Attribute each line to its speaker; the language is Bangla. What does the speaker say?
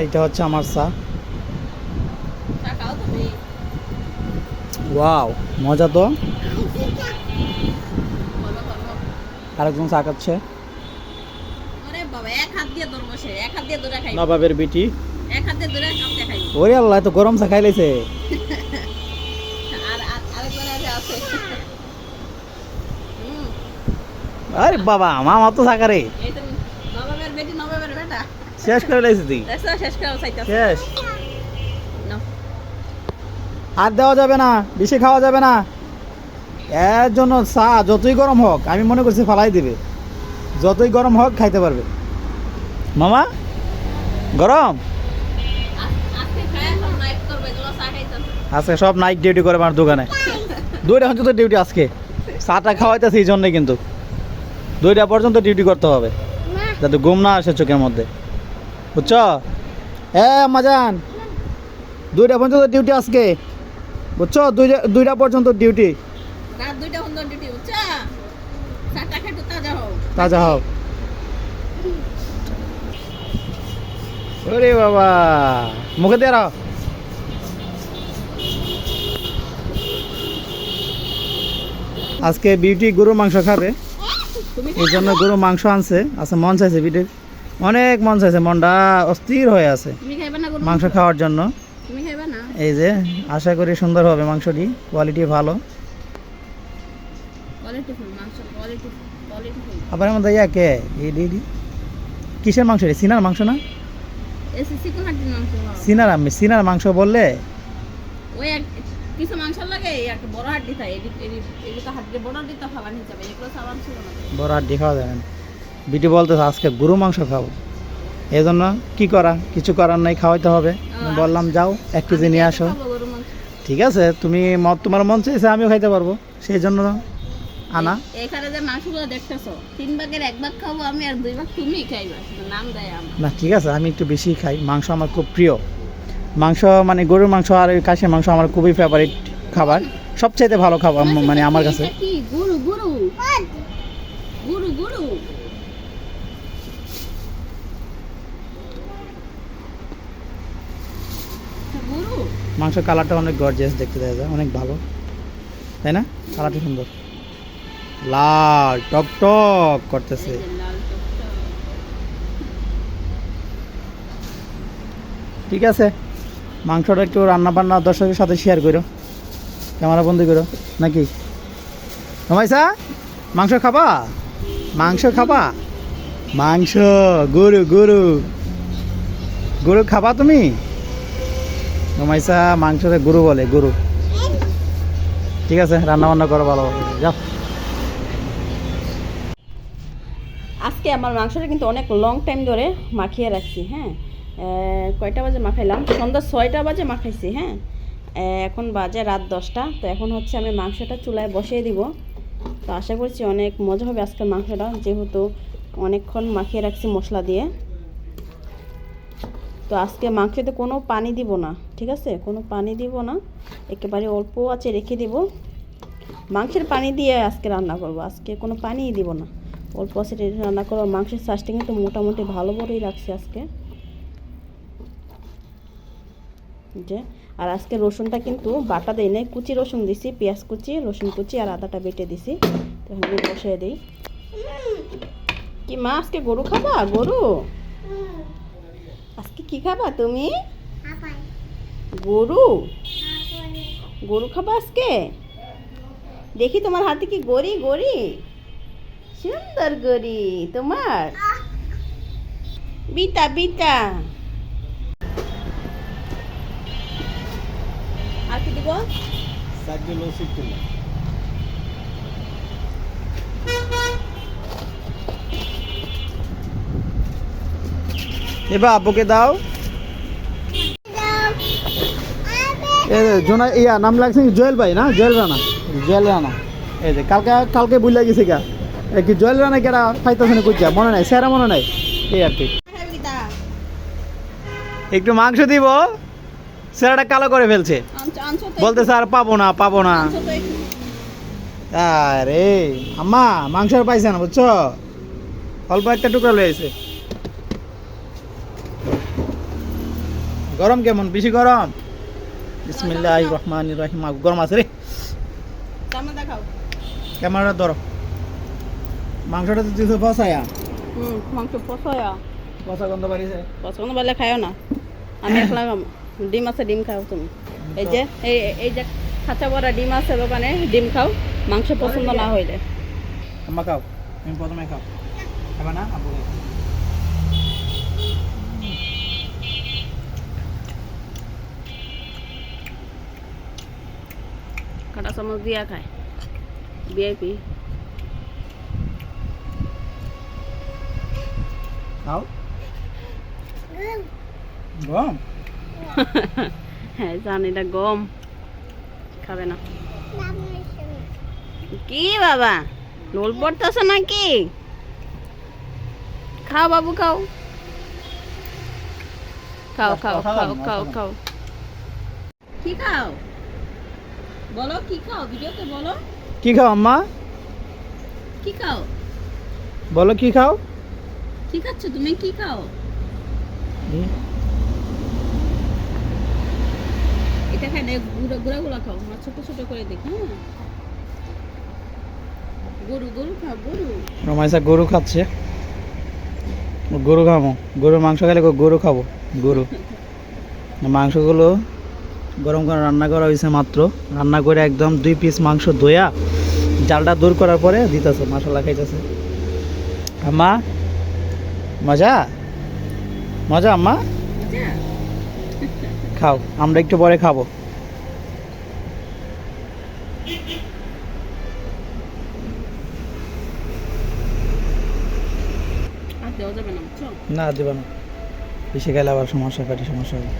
Speaker 1: এইটা হচ্ছে আমার চা। ওয়াও, মজা তো। আরেকজন চা খাচ্ছে, নবাবের বিটি। ওরে আল্লাহ, তো গরম চা খাই লাইছে। আরে বাবা, মামা তো চা করে শেষ করে লাইছে তুই। শেষ আর দেওয়া যাবে না, বেশি খাওয়া যাবে না। এর জন্য চা যতই গরম হোক, আমি মনে করছি ফালাই দিবে। যতই গরম হোক খাইতে পারবে। মামা গরম আজকে সব নাইট ডিউটি করে আমার দোকানে। 2টা পর্যন্ত ডিউটি আজকে। চাটা খাওয়াইতেছে এই জন্যে, কিন্তু 2টা পর্যন্ত ডিউটি করতে হবে যাতে ঘুম না আসে চোখের মধ্যে, বুঝছ? মাজান, 2টা পর্যন্ত ডিউটি আজকে, বুঝছো? 2টা পর্যন্ত ডিউটি। তাজা হও। ওরে বাবা, মুখে দিয়ে রাও। আজকে বিউটি গরুর মাংস খাবে, এই জন্য গরুর মাংস আনছে। আচ্ছা, মন চাইছে বিউটির, অনেক মন চাইছে, মনটা অস্থির হয়ে আছে মাংস খাওয়ার জন্য। এই যে আশা করি সুন্দর হবে মাংসটি, কোয়ালিটি ভালো। আবার আমাদের কে কিসের মাংস রে? সিনার মাংস না? সিনার মাংস বললে বড় হাড্ডি খাওয়া যাবে না। বিটি বলতেছে আজকে গরু মাংস খাবো, এই জন্য কি করা, কিছু করার নাই, খাওয়াইতে হবে। বললাম যাও 1 কেজি নিয়ে আসো। ঠিক আছে, তুমি তোমার মন চাইছে, আমিও খাইতে পারবো, সেই জন্য আনা।
Speaker 2: এখানে যে মাংসগুলো দেখতেছো, 3 ভাগের 1 ভাগ খাবো আমি, আর 2 ভাগ তুমি খাইবা। নাম দেয় আমার
Speaker 1: না, ঠিক আছে, আমি একটু বেশি খাই মাংস, আমার খুব প্রিয় মাংস। মানে গরুর মাংস আর খাসির মাংস আমার খুবই ফেভারিট খাবার, সবচাইতে ভালো খাবার মানে আমার কাছে।
Speaker 2: গরু গরু গরু গরু
Speaker 1: মাংস কালারটা অনেক গর্জিয়াস দেখতে, দেখা যায় অনেক ভালো, তাই না? কালারটা সুন্দর, লাল টক টক করতেছে। ঠিক আছে, মাংসটা একটু রান্না বান্না দর্শকের সাথে শেয়ার করো, ক্যামেরা বন্দি করো নাকি? রমাইসা, মাংস খাবা? মাংস খাবা? মাংস, গরু গরু গরু খাবা তুমি? রমাইসা মাংসতে গরু বলে, গরু। ঠিক আছে, রান্না বান্না করো ভালো, যাও।
Speaker 2: আজকে আমার মাংসটা কিন্তু অনেক লং টাইম ধরে মাখিয়ে রাখছি। হ্যাঁ, কয়টা বাজে মাখাইলাম? সন্ধ্যা 6টা বাজে মাখাইছি। হ্যাঁ, এখন বাজে রাত 10টা। তো এখন হচ্ছে আমি মাংসটা চুলায় বসিয়ে দিব। তো আশা করছি অনেক মজা হবে আজকের মাংসটা, যেহেতু অনেকক্ষণ মাখিয়ে রাখছি মশলা দিয়ে। তো আজকে মাংসতে কোনো পানি দিব না, ঠিক আছে? কোনো পানি দিব না, একেবারে অল্প আছে রেখে দিব। মাংসের পানি দিয়ে আজকে রান্না করব, আজকে কোনো পানিই দিব না, অল্প আছে রান্না করবো। মাংসের সাইজটা কিন্তু মোটামুটি ভালো বড়ই রাখছি আজকে। যে আর আজকে রসুনটা কিন্তু বাটা দেই নাই, কুচি রসুন দিছি, পেঁয়াজ কুচি, রসুন কুচি আর আদাটা বেটে দিছি। তো আমি বসিয়ে দিই। কি মা, আজকে গরু খাবা? গরু আজকে কি খাবা তুমি? গরু গরু খাবা আজকে? দেখি তোমার হাতে কি গড়ি, গড়ি সুন্দর গড়ি তোমার, বিটা বিটা। আর কি দিব?
Speaker 1: এবার আব্বুকে দাও। জোনা ইয়া নাম লাগছে জুয়েল ভাই না? জুয়েল রানা, জুয়েল রানা। এই যে কালকে বুঝলা গেছে গা, কি জুয়েল রানা কেরা খাইতেছে না? কুচা মনে নাই, সেরা মনে নাই, এই আর কি। একটু মাংস দিব, সেরাটা কালো করে ফেলছে, বলতেছে আর পাবো না পাবো না। আরে আম্মা, মাংস আর পাইছে না, বুঝছো? অল্প একটা টুকরা লয়েছে। গরম কেমন? বেশি গরম? বিসমিল্লাহির রহমানির রহিম। গরম আছে রে।
Speaker 2: সামনে দেখাও।
Speaker 1: ক্যামেরা ধরো। মাংসটা তো দিছো ফসায়া।
Speaker 2: মাংস পছয়া।
Speaker 1: পচা গন্ধ বাড়িছে।
Speaker 2: পছন্দ বলে খাও না, আমি একলা খাবো। ডিম আছে, ডিম খাও তুমি। এই যে এই যে খাঁচা বড়া ডিম আছে দোকানে, ডিম খাও। মাংস পছন্দ না হইলে।
Speaker 1: আম্মা খাও, তুমি প্রথমে খাও। খাবা না? আব্বু খাও।
Speaker 2: কাটা চামচ দিয়া খায় ভিআইপি।
Speaker 1: খাও। গরম?
Speaker 2: হ্যাঁ জানি, এটা গম খাবে না। কি বাবা লোল পড়তেছে নাকি? খাও বাবু, খাও খাও খাও খাও খাও খাও। কি খাও বলো, কি খাও? ভিডিওতে বলো
Speaker 1: কি খাও আম্মা?
Speaker 2: কি খাও?
Speaker 1: বলো কি খাও?
Speaker 2: কি খাচ্ছ তুমি? কি খাও? এটা খাই না, গুড়া খাও। আমার ছোট ছোট করে দেখি। হ্যাঁ, গরু খাও, গরু।
Speaker 1: রমাইসা গরু খাচ্ছে। গরু খাবো, গরুর মাংস খেলে গরু খাবো। গরু মাংসগুলো গরম করে রান্না করা হয়েছে মাত্র। রান্না করে একদম 2 পিস মাংস ধোয়া জালটা দূর করার পরে দিতেছে, মশলা খাইতেছে। আম্মা মজা মজা আম্মা,
Speaker 2: আচ্ছা,
Speaker 1: খাও, আমরা একটু পরে খাবো।
Speaker 2: আর দেওয়া যাবে না, বুঝছো?
Speaker 1: না দেবা না, বেশি খেলে আবার সমস্যা, পেটে সমস্যা হবে।